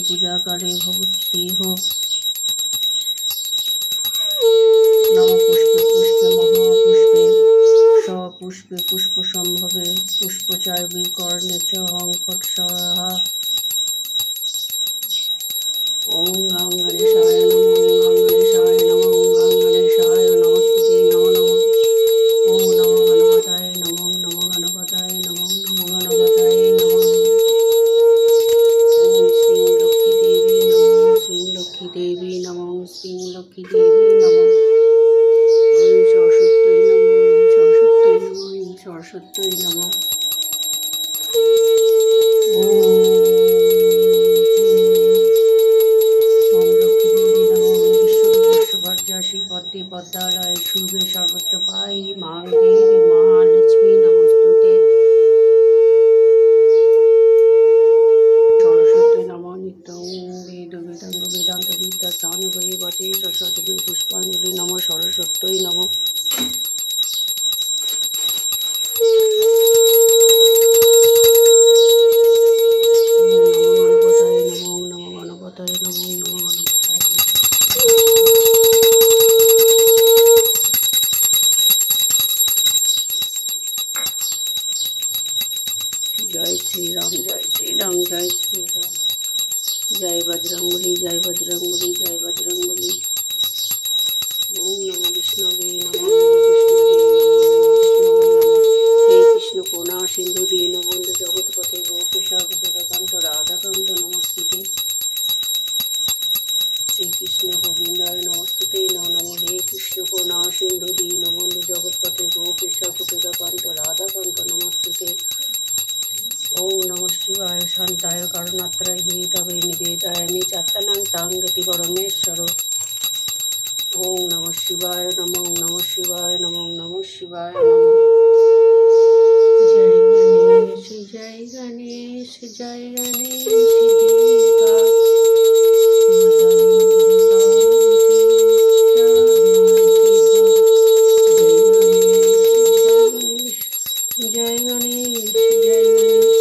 पूजाकारे भवत्येह नम पुष्पे पुष्पे महापुष्पे सपुष्पे पुष्पसंभवे पुष्पचार्विकर्णे च हं फट् स्वाहा। ओं गं गणेशाय नमः, ओं गणेशाय नमः, ओं गणेशाय नमस्ते नमो नमः। ओं नमो गणपताय नमो, नमो गणपताय नमो, नमो गणपताय नमः। ओं श्रीं लक्ष्मी देवी नमो, श्रीं लक्ष्मी देवी नमो, श्रीं लक्ष्मी देवी नमो। ओं सरस्वती नमो, ओं सरस्वती नमो, ओं सरस्वती नमो। श्री पद्मे पद्मालय शुभे सर्वत्र पाई मां देवी महालक्ष्मी नमस्तुते। सरस्वती नमो नित्यं वेद वेदांग वेदांत विद्या स्थान वै वचे सरस्वती पुष्पांजलि नमो सरस्वती नमो। जय श्री राम, जय श्री राम, जय श्री राम। जय बजरंगबली, जय बजरंगबली, जय बजरंगबली। ओम नमो विष्णुवे नमो, हे कृष्ण करुणा सिंधु दीनबंधु जगतपते गोपेश गोपिकाकांत राधाकांत नमस्ते। श्री कृष्ण गोविंदाय नमस्ते नमो नमो। हे कृष्ण करुणा सिंधु दीनबंधु जगतपते गोपेश गोपिकाकांत राधाकांत नमस्ते। ओम नमः शिवाय शांताय करुणात्रय हितवे निवेदयामि चात्तनां तां गति परमेश्वर। ओम नमः शिवाय नमो, नमः शिवाय नमो, नमः शिवाय नमो। जय गणेश जय गणेश जय गणेश देवा जय गणेश जय गणेश